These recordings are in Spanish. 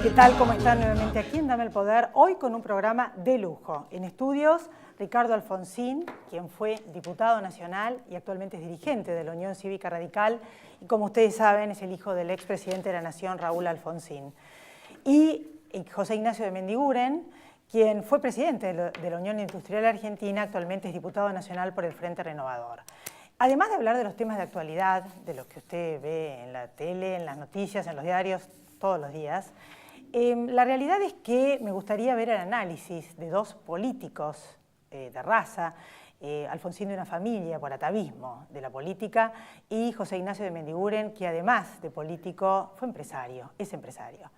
¿Qué tal? ¿Cómo están nuevamente aquí en Dame el Poder? Hoy con un programa de lujo. En estudios, Ricardo Alfonsín, quien fue diputado nacional y actualmente es dirigente de la Unión Cívica Radical, y como ustedes saben es el hijo del expresidente de la Nación, Raúl Alfonsín. Y José Ignacio de Mendiguren, quien fue presidente de la Unión Industrial Argentina, actualmente es diputado nacional por el Frente Renovador. Además de hablar de los temas de actualidad, de los que usted ve en la tele, en las noticias, en los diarios, todos los días, la realidad es que me gustaría ver el análisis de dos políticos de raza, Alfonsín de una familia por atavismo de la política y José Ignacio de Mendiguren, que además de político fue empresario, es empresario.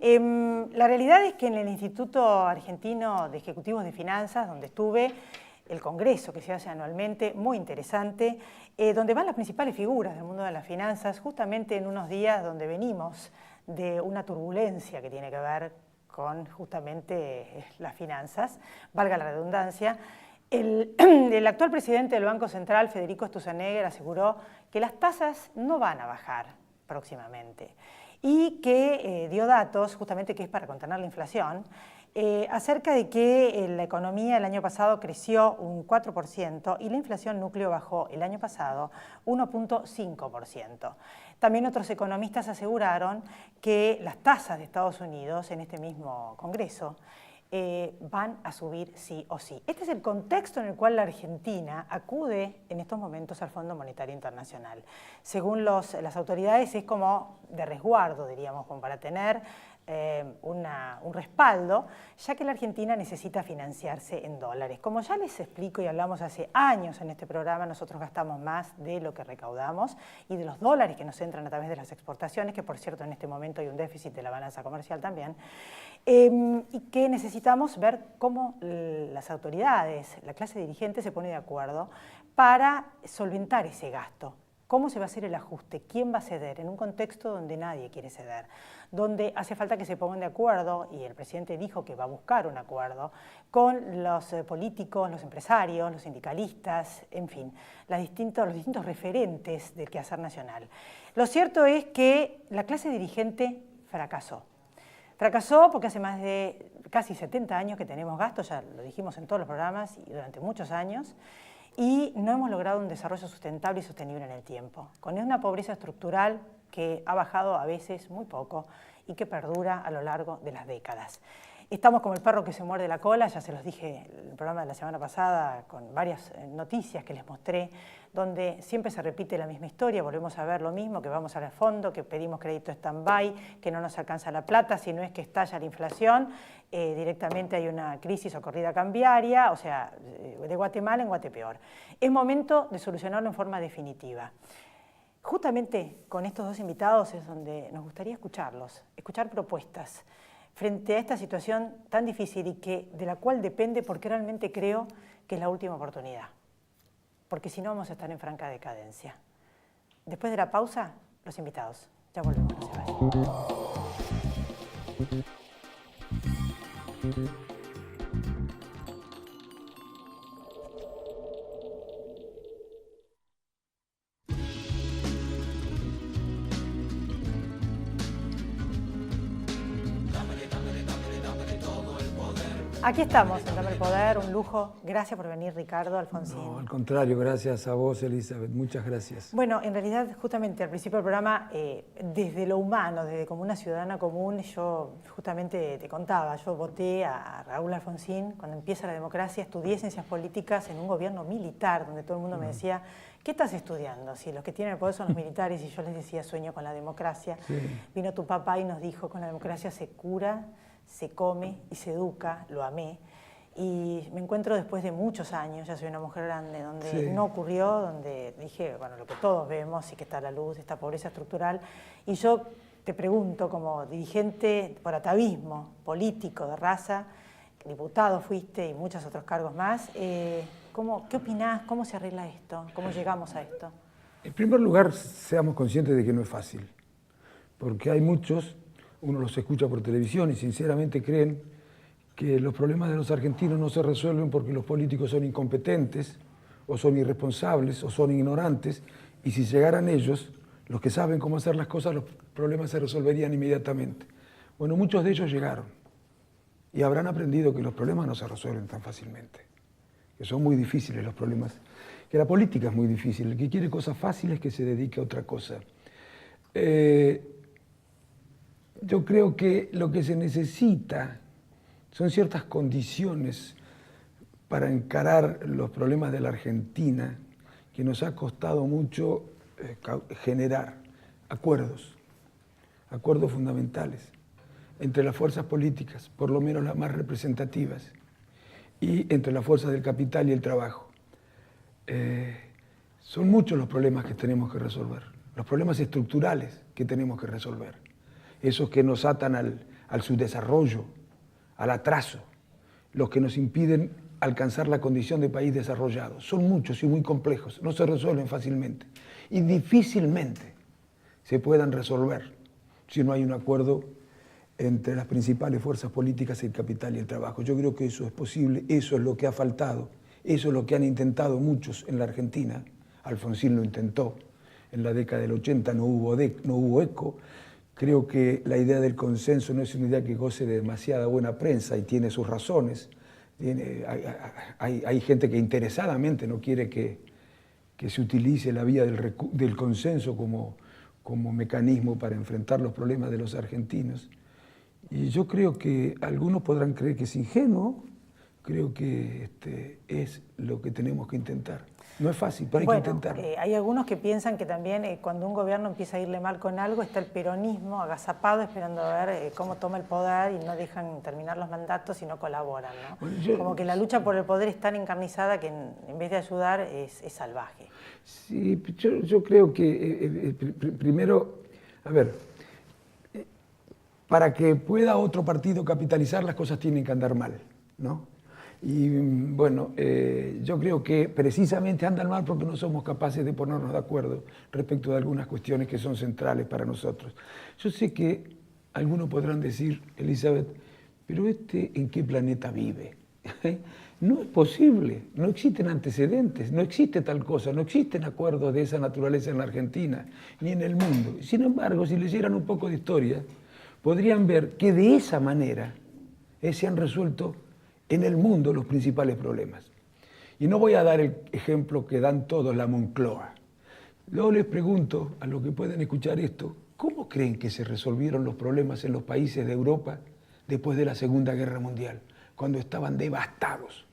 La realidad es que en el Instituto Argentino de Ejecutivos de Finanzas, donde estuve, el congreso que se hace anualmente, muy interesante, donde van las principales figuras del mundo de las finanzas, justamente en unos días donde venimos de una turbulencia que tiene que ver con justamente las finanzas, valga la redundancia. El actual presidente del Banco Central, Federico Sturzenegger, aseguró que las tasas no van a bajar próximamente y que dio datos, justamente que es para contener la inflación, acerca de que la economía el año pasado creció un 4% y la inflación núcleo bajó el año pasado 1.5%. También otros economistas aseguraron que las tasas de Estados Unidos en este mismo Congreso van a subir sí o sí. Este es el contexto en el cual la Argentina acude en estos momentos al Fondo Monetario Internacional. Según las autoridades es como de resguardo, diríamos, como para tener un respaldo, ya que la Argentina necesita financiarse en dólares. Como ya les explico y hablamos hace años en este programa, nosotros gastamos más de lo que recaudamos y de los dólares que nos entran a través de las exportaciones, que por cierto en este momento hay un déficit de la balanza comercial también, y que necesitamos ver cómo las autoridades, la clase dirigente se pone de acuerdo para solventar ese gasto. ¿Cómo se va a hacer el ajuste? ¿Quién va a ceder? En un contexto donde nadie quiere ceder, donde hace falta que se pongan de acuerdo, y el presidente dijo que va a buscar un acuerdo, con los políticos, los empresarios, los sindicalistas, en fin, los distintos referentes del quehacer nacional. Lo cierto es que la clase dirigente fracasó. Fracasó porque hace más de casi 70 años que tenemos gastos, ya lo dijimos en todos los programas y durante muchos años, y no hemos logrado un desarrollo sustentable y sostenible en el tiempo, con una pobreza estructural que ha bajado a veces muy poco y que perdura a lo largo de las décadas. Estamos como el perro que se muerde la cola, ya se los dije en el programa de la semana pasada con varias noticias que les mostré, donde siempre se repite la misma historia, volvemos a ver lo mismo, que vamos al fondo, que pedimos crédito stand-by, que no nos alcanza la plata, si no es que estalla la inflación, directamente hay una crisis o corrida cambiaria, o sea, de Guatemala en Guatepeor. Es momento de solucionarlo en forma definitiva. Justamente con estos dos invitados es donde nos gustaría escucharlos, escuchar propuestas frente a esta situación tan difícil y de la cual depende, porque realmente creo que es la última oportunidad, porque si no vamos a estar en franca decadencia. Después de la pausa, los invitados. Ya volvemos, no se vayan. Aquí estamos en Dame el Poder, un lujo. Gracias por venir, Ricardo Alfonsín. No, al contrario, gracias a vos, Elizabeth. Muchas gracias. Bueno, en realidad, justamente al principio del programa, desde lo humano, desde como una ciudadana común, yo justamente te contaba, yo voté a Raúl Alfonsín cuando empieza la democracia, estudié ciencias políticas en un gobierno militar, donde todo el mundo me decía, ¿qué estás estudiando? Si los que tienen el poder son los militares, y yo les decía, sueño con la democracia. Sí. Vino tu papá y nos dijo, con la democracia se cura, se come y se educa, lo amé. Y me encuentro después de muchos años, ya soy una mujer grande, donde no ocurrió, donde dije, bueno, lo que todos vemos y que está a la luz, esta pobreza estructural. Y yo te pregunto, como dirigente por atavismo político de raza, diputado fuiste y muchos otros cargos más, ¿qué opinás? ¿Cómo se arregla esto? ¿Cómo llegamos a esto? En primer lugar, seamos conscientes de que no es fácil, porque hay muchos, uno los escucha por televisión y sinceramente creen que los problemas de los argentinos no se resuelven porque los políticos son incompetentes, o son irresponsables, o son ignorantes, y si llegaran ellos, los que saben cómo hacer las cosas, los problemas se resolverían inmediatamente. Bueno, muchos de ellos llegaron y habrán aprendido que los problemas no se resuelven tan fácilmente, que son muy difíciles los problemas, que la política es muy difícil. El que quiere cosas fáciles que se dedique a otra cosa. Yo creo que lo que se necesita son ciertas condiciones para encarar los problemas de la Argentina, que nos ha costado mucho generar acuerdos fundamentales entre las fuerzas políticas, por lo menos las más representativas, y entre las fuerzas del capital y el trabajo. Son muchos los problemas que tenemos que resolver, los problemas estructurales que tenemos que resolver, esos que nos atan al subdesarrollo, al atraso, los que nos impiden alcanzar la condición de país desarrollado. Son muchos y muy complejos, no se resuelven fácilmente y difícilmente se puedan resolver si no hay un acuerdo entre las principales fuerzas políticas, el capital y el trabajo. Yo creo que eso es posible, eso es lo que ha faltado, eso es lo que han intentado muchos en la Argentina. Alfonsín lo intentó, en la década del 80 no hubo eco. Creo que la idea del consenso no es una idea que goce de demasiada buena prensa y tiene sus razones. Hay gente que interesadamente no quiere que se utilice la vía del consenso como mecanismo para enfrentar los problemas de los argentinos. Y yo creo que algunos podrán creer que es ingenuo, creo que es lo que tenemos que intentar. No es fácil, pero hay que intentarlo. Hay algunos que piensan que también cuando un gobierno empieza a irle mal con algo está el peronismo agazapado esperando a ver cómo toma el poder y no dejan terminar los mandatos y no colaboran, ¿no? Bueno, como que la lucha por el poder es tan encarnizada que en vez de ayudar es salvaje. Sí, yo creo que primero, a ver, para que pueda otro partido capitalizar las cosas tienen que andar mal, ¿no? Y bueno, yo creo que precisamente andan mal porque no somos capaces de ponernos de acuerdo respecto de algunas cuestiones que son centrales para nosotros. Yo sé que algunos podrán decir, Elizabeth, pero ¿en qué planeta vive? No es posible, no existen antecedentes, no existe tal cosa, no existen acuerdos de esa naturaleza en la Argentina ni en el mundo. Sin embargo, si leyeran un poco de historia, podrían ver que de esa manera se han resuelto en el mundo los principales problemas. Y no voy a dar el ejemplo que dan todos, la Moncloa. Luego les pregunto a los que pueden escuchar esto, ¿cómo creen que se resolvieron los problemas en los países de Europa después de la Segunda Guerra Mundial? Cuando estaban devastados.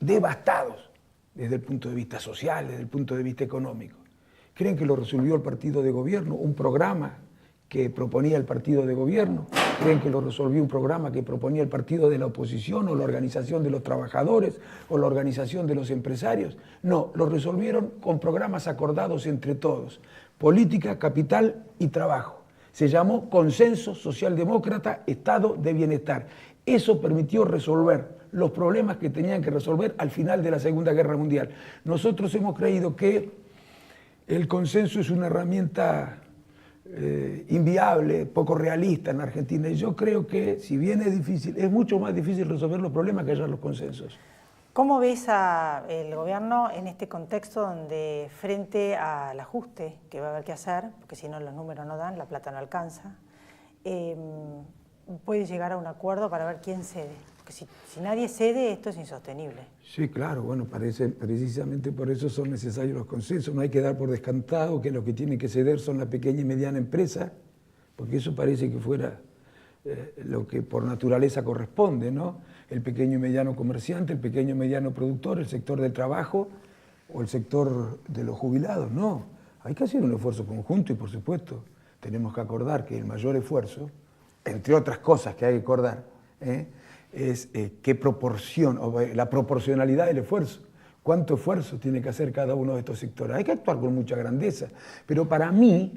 Devastados desde el punto de vista social, desde el punto de vista económico. ¿Creen que lo resolvió el partido de gobierno? ¿Un programa que proponía el partido de gobierno? ¿Creen que lo resolvió un programa que proponía el partido de la oposición o la organización de los trabajadores o la organización de los empresarios? No, lo resolvieron con programas acordados entre todos. Política, capital y trabajo. Se llamó Consenso Socialdemócrata Estado de Bienestar. Eso permitió resolver los problemas que tenían que resolver al final de la Segunda Guerra Mundial. Nosotros hemos creído que el consenso es una herramienta inviable, poco realista en Argentina. Y yo creo que, si bien es difícil, es mucho más difícil resolver los problemas que hallar los consensos. ¿Cómo ves el gobierno en este contexto donde, frente al ajuste que va a haber que hacer, porque si no los números no dan, la plata no alcanza, puede llegar a un acuerdo para ver quién cede? Porque si nadie cede, esto es insostenible. Sí, claro, bueno, precisamente por eso son necesarios los consensos. No hay que dar por descantado que los que tienen que ceder son la pequeña y mediana empresa, porque eso parece que fuera lo que por naturaleza corresponde, ¿no? El pequeño y mediano comerciante, el pequeño y mediano productor, el sector del trabajo o el sector de los jubilados. No, hay que hacer un esfuerzo conjunto y, por supuesto, tenemos que acordar que el mayor esfuerzo, entre otras cosas que hay que acordar, es qué proporción, o la proporcionalidad del esfuerzo. ¿Cuánto esfuerzo tiene que hacer cada uno de estos sectores? Hay que actuar con mucha grandeza, pero para mí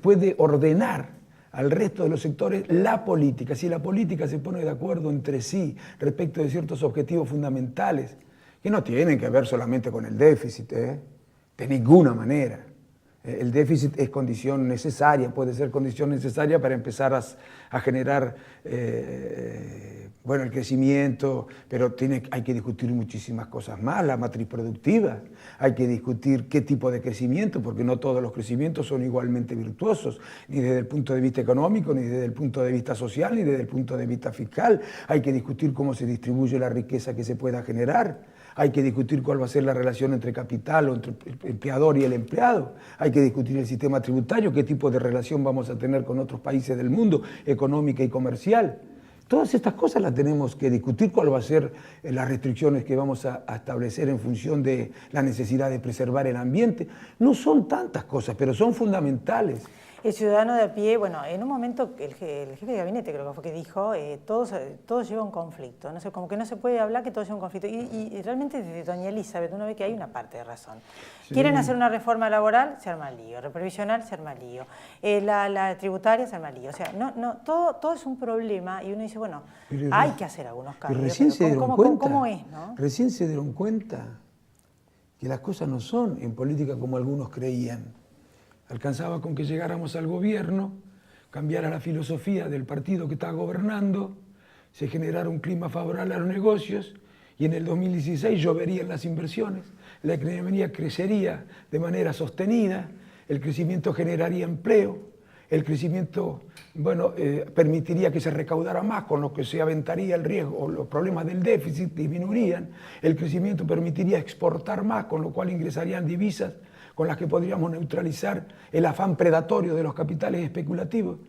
puede ordenar al resto de los sectores la política. Si la política se pone de acuerdo entre sí respecto de ciertos objetivos fundamentales, que no tienen que ver solamente con el déficit, de ninguna manera. El déficit es condición necesaria, puede ser condición necesaria para empezar a generar el crecimiento, pero hay que discutir muchísimas cosas más, la matriz productiva, hay que discutir qué tipo de crecimiento, porque no todos los crecimientos son igualmente virtuosos, ni desde el punto de vista económico, ni desde el punto de vista social, ni desde el punto de vista fiscal. Hay que discutir cómo se distribuye la riqueza que se pueda generar. Hay que discutir cuál va a ser la relación entre capital o entre el empleador y el empleado. Hay que discutir el sistema tributario, qué tipo de relación vamos a tener con otros países del mundo, económica y comercial. Todas estas cosas las tenemos que discutir, cuál va a ser las restricciones que vamos a establecer en función de la necesidad de preservar el ambiente. No son tantas cosas, pero son fundamentales. El ciudadano de a pie, bueno, en un momento el jefe de gabinete creo que fue que dijo, todo lleva un conflicto, no sé, como que no se puede hablar que todo lleva un conflicto. Y realmente desde doña Elizabeth uno ve que hay una parte de razón. Sí. Quieren hacer una reforma laboral, se arma el lío, previsional, se arma el lío, la tributaria, se arma el lío. O sea, todo es un problema y uno dice, bueno, hay que hacer algunos cambios. Recién se dieron cuenta, ¿cómo es, no? Recién se dieron cuenta que las cosas no son en política como algunos creían. Alcanzaba con que llegáramos al gobierno, cambiara la filosofía del partido que está gobernando, se generara un clima favorable a los negocios y en el 2016 lloverían las inversiones, la economía crecería de manera sostenida, el crecimiento generaría empleo, el crecimiento permitiría que se recaudara más, con lo que se aventaría el riesgo, o los problemas del déficit disminuirían, el crecimiento permitiría exportar más, con lo cual ingresarían divisas con las que podríamos neutralizar el afán predatorio de los capitales especulativos.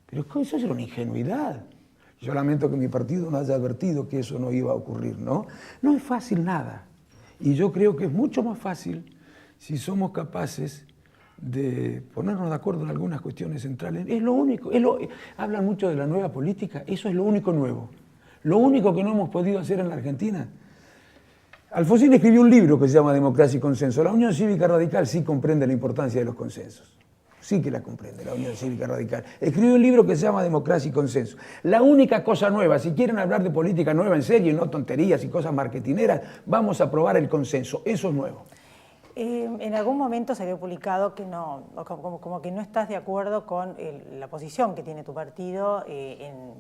Pero eso era una ingenuidad. Yo lamento que mi partido no haya advertido que eso no iba a ocurrir, ¿no? No es fácil nada. Y yo creo que es mucho más fácil si somos capaces de ponernos de acuerdo en algunas cuestiones centrales. Es lo único. Hablan mucho de la nueva política, eso es lo único nuevo. Lo único que no hemos podido hacer en la Argentina. Alfonsín escribió un libro que se llama Democracia y Consenso. La Unión Cívica Radical sí comprende la importancia de los consensos. Sí que la comprende la Unión Cívica Radical. Escribió un libro que se llama Democracia y Consenso. La única cosa nueva, si quieren hablar de política nueva en serio y no tonterías y cosas marketineras, vamos a aprobar el consenso. Eso es nuevo. En algún momento se había publicado que no, como que no estás de acuerdo con la posición que tiene tu partido,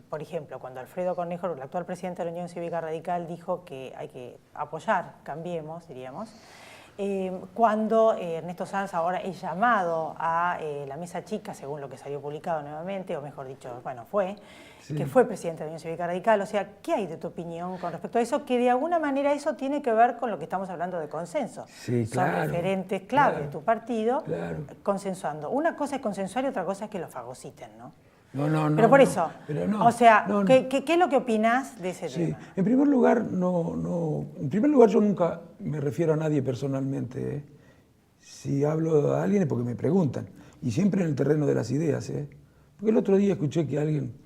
por ejemplo, cuando Alfredo Cornejo, el actual presidente de la Unión Cívica Radical, dijo que hay que apoyar, cambiemos, diríamos, cuando Ernesto Sanz ahora es llamado a la mesa chica, según lo que salió publicado nuevamente, o mejor dicho, bueno, que fue presidente de la Unión Cívica Radical. O sea, ¿qué hay de tu opinión con respecto a eso? Que de alguna manera eso tiene que ver con lo que estamos hablando de consenso. Sí, claro, son referentes clave de tu partido, claro, consensuando. Una cosa es consensuar y otra cosa es que lo fagociten, ¿no? No. Pero por eso, no, o sea, ¿qué es lo que opinás de ese tema? En primer lugar, en primer lugar yo nunca me refiero a nadie personalmente, ¿eh? Si hablo a alguien es porque me preguntan, y siempre en el terreno de las ideas, ¿eh? Porque el otro día escuché que alguien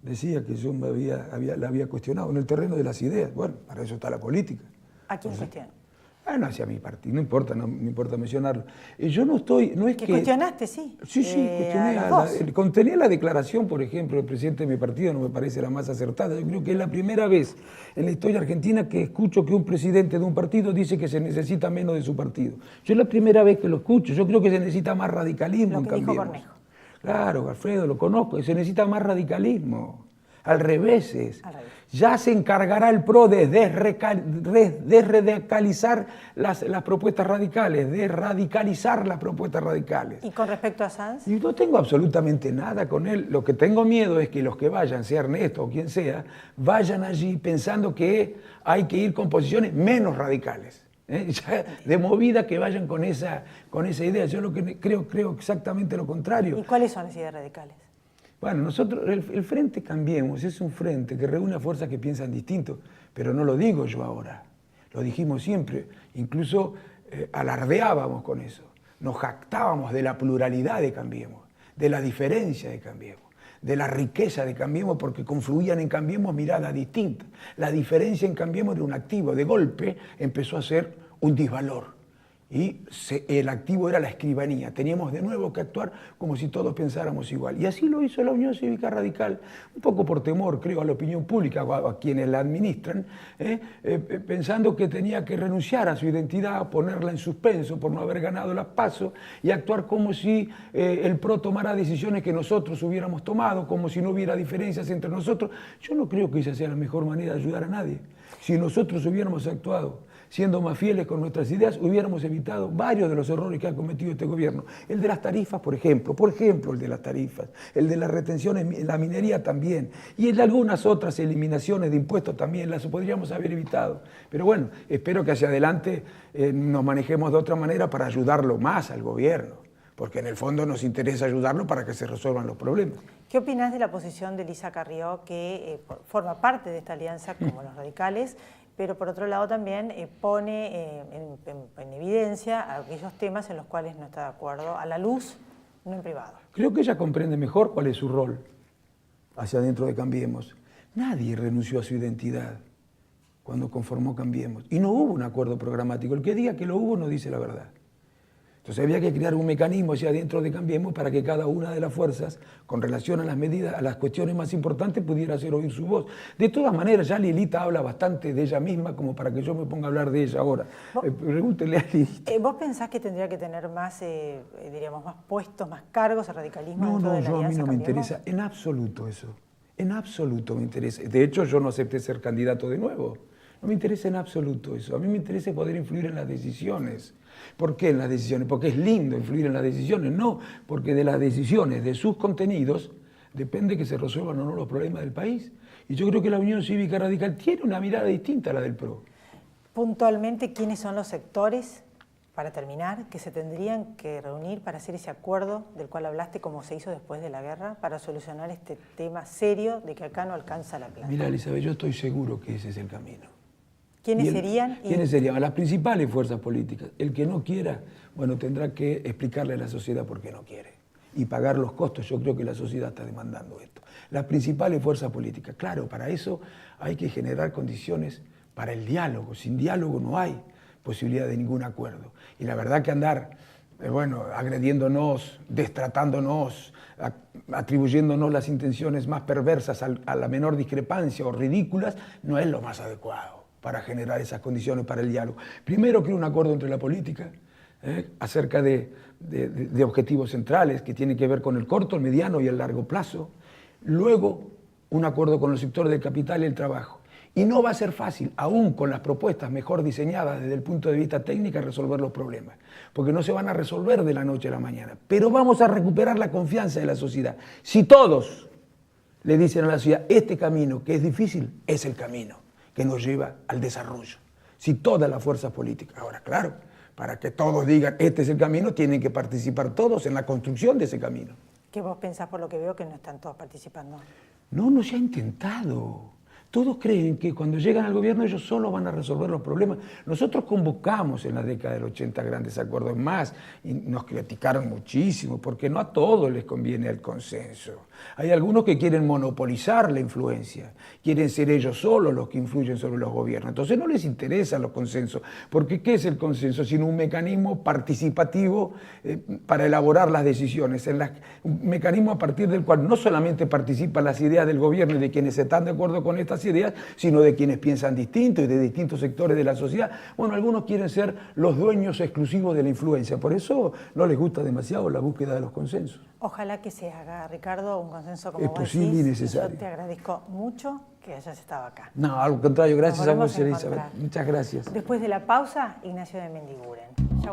decía que yo la había cuestionado en el terreno de las ideas. Bueno, para eso está la política. ¿A quién cuestiona? Bueno, hacia mi partido, no importa mencionarlo. Yo no estoy, no es que... cuestionaste, sí. Sí, cuestioné. Contenía la declaración, por ejemplo, del presidente de mi partido, no me parece la más acertada. Yo creo que es la primera vez en la historia argentina que escucho que un presidente de un partido dice que se necesita menos de su partido. Yo es la primera vez que lo escucho. Yo creo que se necesita más radicalismo. Lo que dijo Cornejo. Claro, Alfredo, lo conozco, se necesita más radicalismo. Al revés. Ya se encargará el PRO de desradicalizar las propuestas radicales, de radicalizar las propuestas radicales. ¿Y con respecto a Sanz? Y no tengo absolutamente nada con él. Lo que tengo miedo es que los que vayan, sea Ernesto o quien sea, vayan allí pensando que hay que ir con posiciones menos radicales. Ya de movida que vayan con esa idea. Yo lo que creo exactamente lo contrario. ¿Y cuáles son las ideas radicales? Bueno, nosotros, el Frente Cambiemos es un frente que reúne a fuerzas que piensan distinto, pero no lo digo yo ahora, lo dijimos siempre, incluso alardeábamos con eso, nos jactábamos de la pluralidad de Cambiemos, de la diferencia de Cambiemos, de la riqueza de Cambiemos, porque confluían en Cambiemos miradas distintas. La diferencia en Cambiemos era un activo, de golpe empezó a ser un disvalor. y el activo era la escribanía. Teníamos de nuevo que actuar como si todos pensáramos igual. Y así lo hizo la Unión Cívica Radical, un poco por temor, creo, a la opinión pública, a quienes la administran, pensando que tenía que renunciar a su identidad, ponerla en suspenso por no haber ganado las PASO y actuar como si el PRO tomara decisiones que nosotros hubiéramos tomado, como si no hubiera diferencias entre nosotros. Yo no creo que esa sea la mejor manera de ayudar a nadie. Si nosotros hubiéramos actuado siendo más fieles con nuestras ideas, hubiéramos evitado varios de los errores que ha cometido este gobierno. El de las tarifas, por ejemplo el de las tarifas, el de las retenciones en la minería también, y el de algunas otras eliminaciones de impuestos también, las podríamos haber evitado. Pero bueno, espero que hacia adelante nos manejemos de otra manera para ayudarlo más al gobierno, porque en el fondo nos interesa ayudarlo para que se resuelvan los problemas. ¿Qué opinás de la posición de Elisa Carrió, que forma parte de esta alianza como los radicales, pero por otro lado también pone en evidencia aquellos temas en los cuales no está de acuerdo, a la luz, no en privado? Creo que ella comprende mejor cuál es su rol hacia adentro de Cambiemos. Nadie renunció a su identidad cuando conformó Cambiemos. Y no hubo un acuerdo programático. El que diga que lo hubo no dice la verdad. Entonces había que crear un mecanismo hacia adentro de Cambiemos para que cada una de las fuerzas, con relación a las medidas, a las cuestiones más importantes, pudiera hacer oír su voz. De todas maneras, ya Lilita habla bastante de ella misma como para que yo me ponga a hablar de ella ahora. Pregúntele a Lilita. ¿Vos pensás que tendría que tener más, diríamos, más puestos, más cargos el radicalismo dentro de la alianza? A mí no me interesa en absoluto eso. En absoluto me interesa. De hecho, yo no acepté ser candidato de nuevo. No me interesa en absoluto eso. A mí me interesa poder influir en las decisiones. ¿Por qué en las decisiones? Porque es lindo influir en las decisiones. No, porque de las decisiones, de sus contenidos, depende que se resuelvan o no los problemas del país. Y yo creo que la Unión Cívica Radical tiene una mirada distinta a la del PRO. Puntualmente, ¿quiénes son los sectores, para terminar, que se tendrían que reunir para hacer ese acuerdo del cual hablaste, como se hizo después de la guerra, para solucionar este tema serio de que acá no alcanza la plata? Mira, Elizabeth, yo estoy seguro que ese es el camino. ¿Quiénes serían? ¿Quiénes serían? Las principales fuerzas políticas. El que no quiera, bueno, tendrá que explicarle a la sociedad por qué no quiere y pagar los costos. Yo creo que la sociedad está demandando esto. Las principales fuerzas políticas. Claro, para eso hay que generar condiciones para el diálogo. Sin diálogo no hay posibilidad de ningún acuerdo. Y la verdad que andar, agrediéndonos, destratándonos, atribuyéndonos las intenciones más perversas a la menor discrepancia o ridículas, no es lo más adecuado para generar esas condiciones para el diálogo. Primero, creo un acuerdo entre la política acerca de objetivos centrales que tienen que ver con el corto, el mediano y el largo plazo. Luego, un acuerdo con los sectores del capital y el trabajo. Y no va a ser fácil, aún con las propuestas mejor diseñadas desde el punto de vista técnico, resolver los problemas, porque no se van a resolver de la noche a la mañana. Pero vamos a recuperar la confianza de la sociedad. Si todos le dicen a la sociedad, este camino, que es difícil, es el camino que nos lleva al desarrollo. Si todas las fuerzas políticas, ahora claro, para que todos digan este es el camino, tienen que participar todos en la construcción de ese camino. ¿Qué vos pensás, por lo que veo, que no están todos participando? No se ha intentado. Todos creen que cuando llegan al gobierno ellos solo van a resolver los problemas. Nosotros convocamos en la década del 80 grandes acuerdos más y nos criticaron muchísimo porque no a todos les conviene el consenso. Hay algunos que quieren monopolizar la influencia, quieren ser ellos solos los que influyen sobre los gobiernos. Entonces no les interesan los consensos, porque ¿qué es el consenso? Sino un mecanismo participativo para elaborar las decisiones, un mecanismo a partir del cual no solamente participan las ideas del gobierno y de quienes están de acuerdo con estas ideas, sino de quienes piensan distinto y de distintos sectores de la sociedad. Bueno, algunos quieren ser los dueños exclusivos de la influencia, por eso no les gusta demasiado la búsqueda de los consensos. Ojalá que se haga, Ricardo, un consenso como es vos posible decís. y necesario. Yo te agradezco mucho que hayas estado acá. No, al contrario, gracias a vos, Elizabeth. Muchas gracias. Después de la pausa, Ignacio de Mendiguren. Ya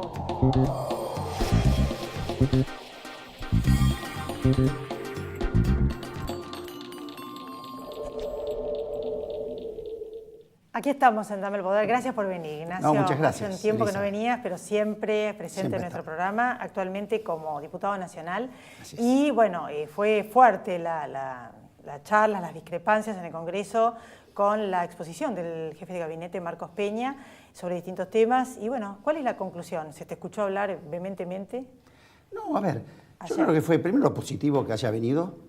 Aquí estamos en Dame el Poder. Gracias por venir, Ignacio. No, muchas gracias. Hace un tiempo Elisa. que no venías, pero siempre presente Siempre en nuestro está. programa, actualmente como diputado nacional. Así es. Y bueno, fue fuerte la charla, las discrepancias en el Congreso con la exposición del jefe de gabinete, Marcos Peña, sobre distintos temas. Y bueno, ¿cuál es la conclusión? ¿Se te escuchó hablar vehementemente? No, a ver, yo Ayer. creo que fue primero lo positivo que haya venido.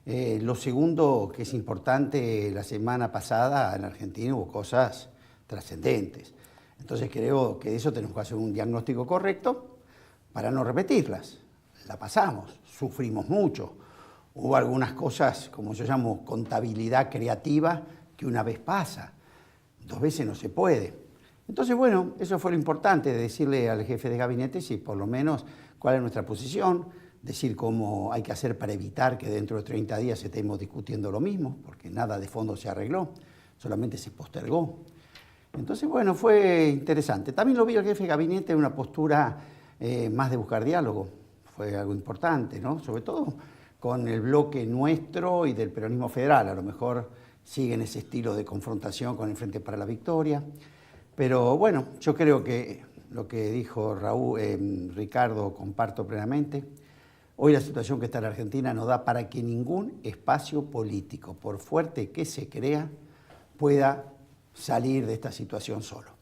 Lo segundo, que es importante, la semana pasada en Argentina hubo cosas trascendentes. Entonces creo que de eso tenemos que hacer un diagnóstico correcto para no repetirlas. La pasamos, sufrimos mucho. Hubo algunas cosas, como yo llamo, contabilidad creativa, que una vez pasa, 2 veces no se puede. Entonces, bueno, eso fue lo importante, de decirle al jefe de gabinete si por lo menos cuál es nuestra posición, decir cómo hay que hacer para evitar que dentro de 30 días estemos discutiendo lo mismo, porque nada de fondo se arregló, solamente se postergó. Entonces, bueno, fue interesante. También lo vi al jefe de gabinete en una postura más de buscar diálogo. Fue algo importante, ¿no? Sobre todo con el bloque nuestro y del peronismo federal. A lo mejor siguen ese estilo de confrontación con el Frente para la Victoria. Pero bueno, yo creo que lo que dijo Ricardo, comparto plenamente. Hoy la situación que está en la Argentina no da para que ningún espacio político, por fuerte que se crea, pueda salir de esta situación solo.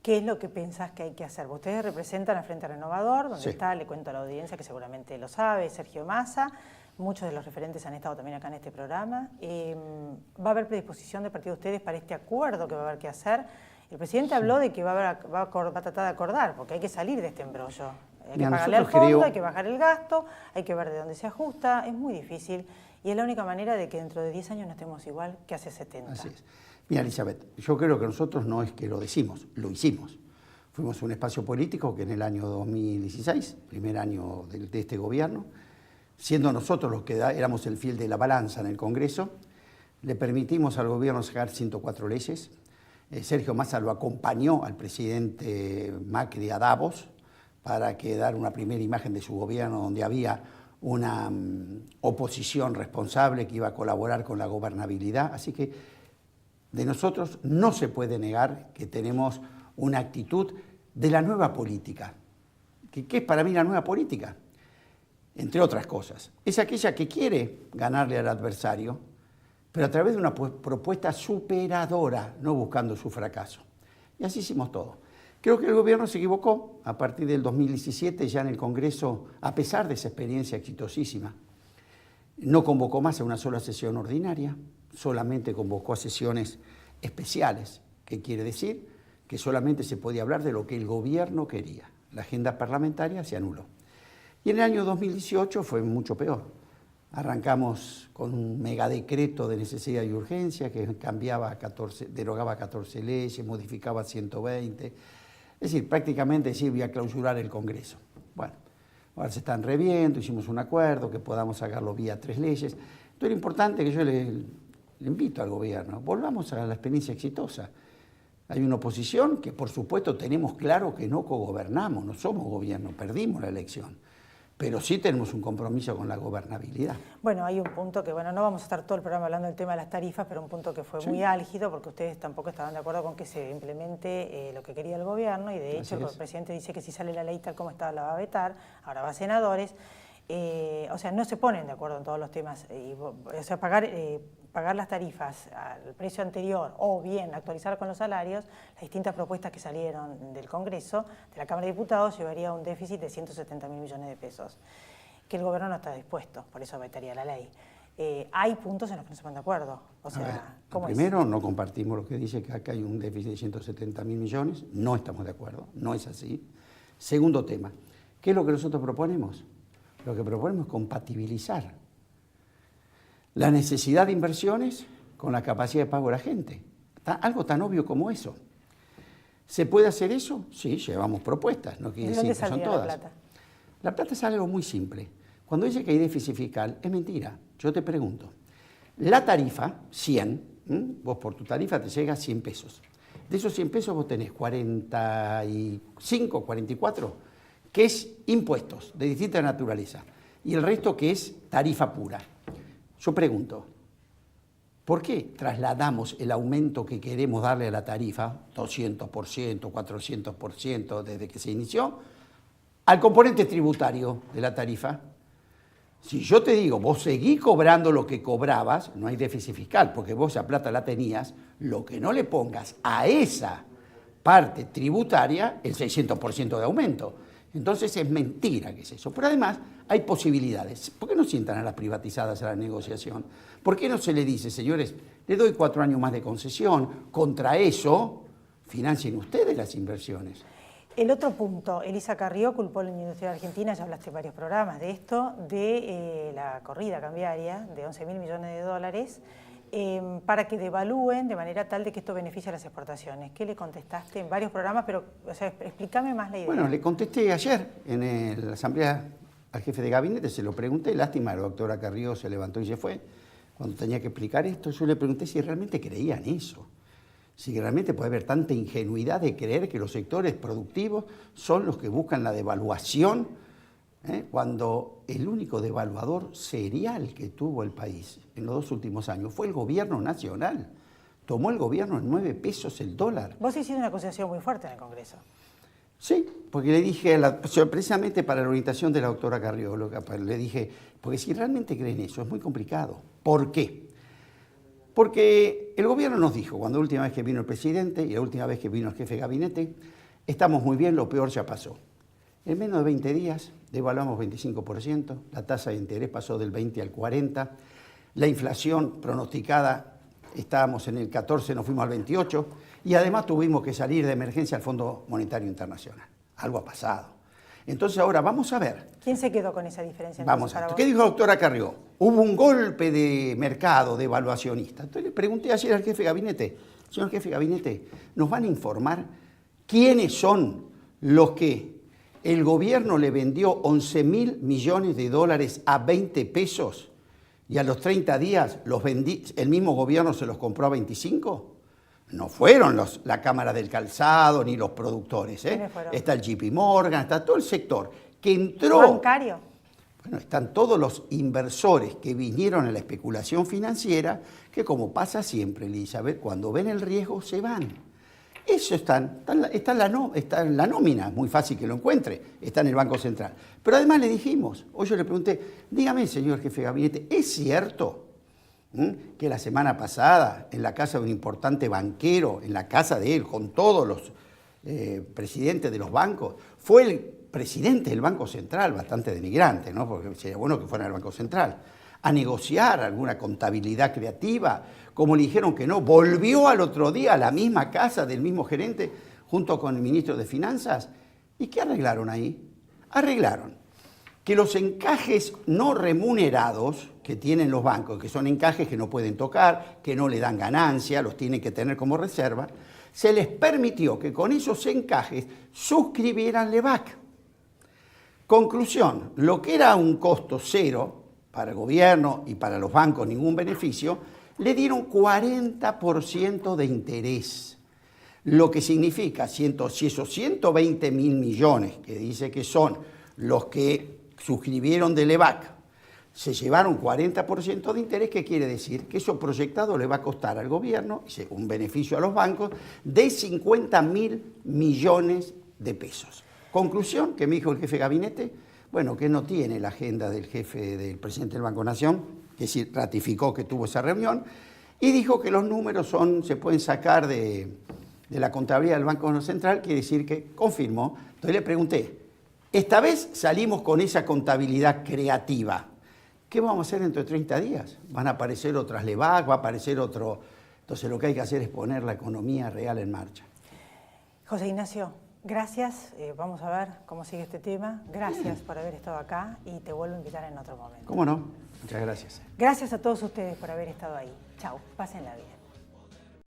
¿Qué es lo que pensás que hay que hacer? Ustedes representan al Frente Renovador, donde Sí. está, le cuento a la audiencia que seguramente lo sabe, Sergio Massa. Muchos de los referentes han estado también acá en este programa. ¿Va a haber predisposición de parte de ustedes para este acuerdo que va a haber que hacer? El presidente habló de que va a tratar de acordar, porque hay que salir de este embrollo. Hay que pagarle al fondo, hay que bajar el gasto, hay que ver de dónde se ajusta. Es muy difícil y es la única manera de que dentro de 10 años no estemos igual que hace 70. Así es. Mira, Elizabeth, yo creo que nosotros no es que lo decimos, lo hicimos. Fuimos un espacio político que en el año 2016, primer año de este gobierno, siendo nosotros los que éramos el fiel de la balanza en el Congreso, le permitimos al gobierno sacar 104 leyes. Sergio Massa lo acompañó al presidente Macri a Davos para que dar una primera imagen de su gobierno donde había una oposición responsable que iba a colaborar con la gobernabilidad. Así que de nosotros no se puede negar que tenemos una actitud de la nueva política. ¿Qué es para mí la nueva política? Entre otras cosas, es aquella que quiere ganarle al adversario, pero a través de una propuesta superadora, no buscando su fracaso. Y así hicimos todo. Creo que el gobierno se equivocó a partir del 2017, ya en el Congreso, a pesar de esa experiencia exitosísima. No convocó más a una sola sesión ordinaria, solamente convocó a sesiones especiales, que quiere decir que solamente se podía hablar de lo que el gobierno quería. La agenda parlamentaria se anuló. Y en el año 2018 fue mucho peor. Arrancamos con un megadecreto de necesidad y urgencia que derogaba 14 leyes, modificaba 120. Es decir, prácticamente sí iba a clausurar el Congreso. Bueno, ahora se están reviendo, hicimos un acuerdo que podamos sacarlo vía 3 leyes. Entonces lo importante que yo le invito al gobierno, volvamos a la experiencia exitosa. Hay una oposición que por supuesto tenemos claro que no cogobernamos, no somos gobierno, perdimos la elección. Pero sí tenemos un compromiso con la gobernabilidad. Bueno, hay un punto que, bueno, no vamos a estar todo el programa hablando del tema de las tarifas, pero un punto que fue muy álgido porque ustedes tampoco estaban de acuerdo con que se implemente lo que quería el gobierno y de hecho el presidente dice que si sale la ley tal como estaba la va a vetar, ahora va a senadores. O sea, no se ponen de acuerdo en todos los temas. O sea, pagar las tarifas al precio anterior o bien actualizar con los salarios, las distintas propuestas que salieron del Congreso, de la Cámara de Diputados, llevaría a un déficit de 170.000 millones de pesos, que el gobierno no está dispuesto, por eso vetaría la ley. Hay puntos en los que no se ponen de acuerdo. O sea, ¿cómo primero, no compartimos lo que dice que acá hay un déficit de 170.000 millones, no estamos de acuerdo, no es así. Segundo tema, ¿qué es lo que nosotros proponemos? Lo que proponemos es compatibilizar la necesidad de inversiones con la capacidad de pago de la gente. Algo tan obvio como eso. ¿Se puede hacer eso? Sí, llevamos propuestas, no quiere decir que son todas. ¿La plata? La plata es algo muy simple. Cuando dice que hay déficit fiscal, es mentira. Yo te pregunto, la tarifa, 100, vos por tu tarifa te llega a 100 pesos. De esos 100 pesos vos tenés 45, 44, que es impuestos de distinta naturaleza, y el resto que es tarifa pura. Yo pregunto, ¿por qué trasladamos el aumento que queremos darle a la tarifa, 200%, 400% desde que se inició, al componente tributario de la tarifa? Si yo te digo, vos seguís cobrando lo que cobrabas, no hay déficit fiscal, porque vos esa plata la tenías, lo que no le pongas a esa parte tributaria, el 600% de aumento. Entonces es mentira que es eso. Pero además hay posibilidades. ¿Por qué no sientan a las privatizadas a la negociación? ¿Por qué no se le dice, señores, le doy 4 años más de concesión? Contra eso financien ustedes las inversiones. El otro punto, Elisa Carrió culpó a la industria argentina, ya hablaste en varios programas de esto, de la corrida cambiaria de 11.000 millones de dólares para que devalúen de manera tal de que esto beneficie a las exportaciones. ¿Qué le contestaste en varios programas? Pero, o sea, explícame más la idea. Bueno, le contesté ayer en la asamblea al jefe de gabinete, se lo pregunté, lástima, la doctora Carrió se levantó y se fue. Cuando tenía que explicar esto, yo le pregunté si realmente creían eso. Si realmente puede haber tanta ingenuidad de creer que los sectores productivos son los que buscan la devaluación, cuando el único devaluador serial que tuvo el país en los 2 últimos años fue el gobierno nacional. Tomó el gobierno en 9 pesos el dólar. Vos hiciste una acusación muy fuerte en el Congreso. Sí, porque le dije, precisamente para la orientación de la doctora Carrió, le dije, porque si realmente creen eso es muy complicado. ¿Por qué? Porque el gobierno nos dijo, cuando la última vez que vino el presidente y la última vez que vino el jefe de gabinete, estamos muy bien, lo peor ya pasó. En menos de 20 días devaluamos 25%, la tasa de interés pasó del 20 al 40%, la inflación pronosticada, estábamos en el 14, nos fuimos al 28%, y además tuvimos que salir de emergencia al Fondo Monetario Internacional. Algo ha pasado. Entonces ahora vamos a ver. ¿Quién se quedó con esa diferencia? Vamos a ver. ¿Qué dijo la doctora Carrió? Hubo un golpe de mercado, de evaluacionista. Entonces le pregunté ayer al jefe de gabinete, señor jefe de gabinete, ¿nos van a informar quiénes son los que el gobierno le vendió 11.000 millones de dólares a 20 pesos y a los 30 días el mismo gobierno se los compró a 25? No fueron la Cámara del Calzado ni los productores. Está el JP Morgan, está todo el sector que entró. ¿Bancario? Bueno, están todos los inversores que vinieron a la especulación financiera, que como pasa siempre, Elizabeth, cuando ven el riesgo se van. Eso está en la nómina, es muy fácil que lo encuentre, está en el Banco Central. Pero además le dijimos, hoy yo le pregunté, dígame, señor jefe de gabinete, ¿es cierto que la semana pasada, en la casa de un importante banquero, en la casa de él, con todos los presidentes de los bancos, fue el presidente del Banco Central, bastante denigrante, ¿no? Porque sería bueno que fuera el Banco Central, a negociar alguna contabilidad creativa, como le dijeron que no, volvió al otro día a la misma casa del mismo gerente, junto con el ministro de Finanzas? ¿Y qué arreglaron ahí? Arreglaron que los encajes no remunerados que tienen los bancos, que son encajes que no pueden tocar, que no le dan ganancia, los tienen que tener como reserva, se les permitió que con esos encajes suscribieran LEVAC. Conclusión, lo que era un costo cero para el gobierno y para los bancos, ningún beneficio, le dieron 40% de interés. Lo que significa, si esos 120.000 millones, que dice que son los que suscribieron de LEVAC, se llevaron 40% de interés, ¿qué quiere decir? Que eso proyectado le va a costar al gobierno, un beneficio a los bancos, de 50.000 millones de pesos. Conclusión, que me dijo el jefe de gabinete, bueno, que no tiene la agenda del del presidente del Banco Nación, que sí ratificó que tuvo esa reunión, y dijo que los números se pueden sacar de la contabilidad del Banco Central, quiere decir que confirmó. Entonces le pregunté, esta vez salimos con esa contabilidad creativa. ¿Qué vamos a hacer dentro de 30 días? Van a aparecer otras LEVAC, va a aparecer otro. Entonces lo que hay que hacer es poner la economía real en marcha. José Ignacio, gracias. Vamos a ver cómo sigue este tema. Gracias por haber estado acá y te vuelvo a invitar en otro momento. ¿Cómo no? Muchas gracias. Gracias a todos ustedes por haber estado ahí. Chau, pásenla bien.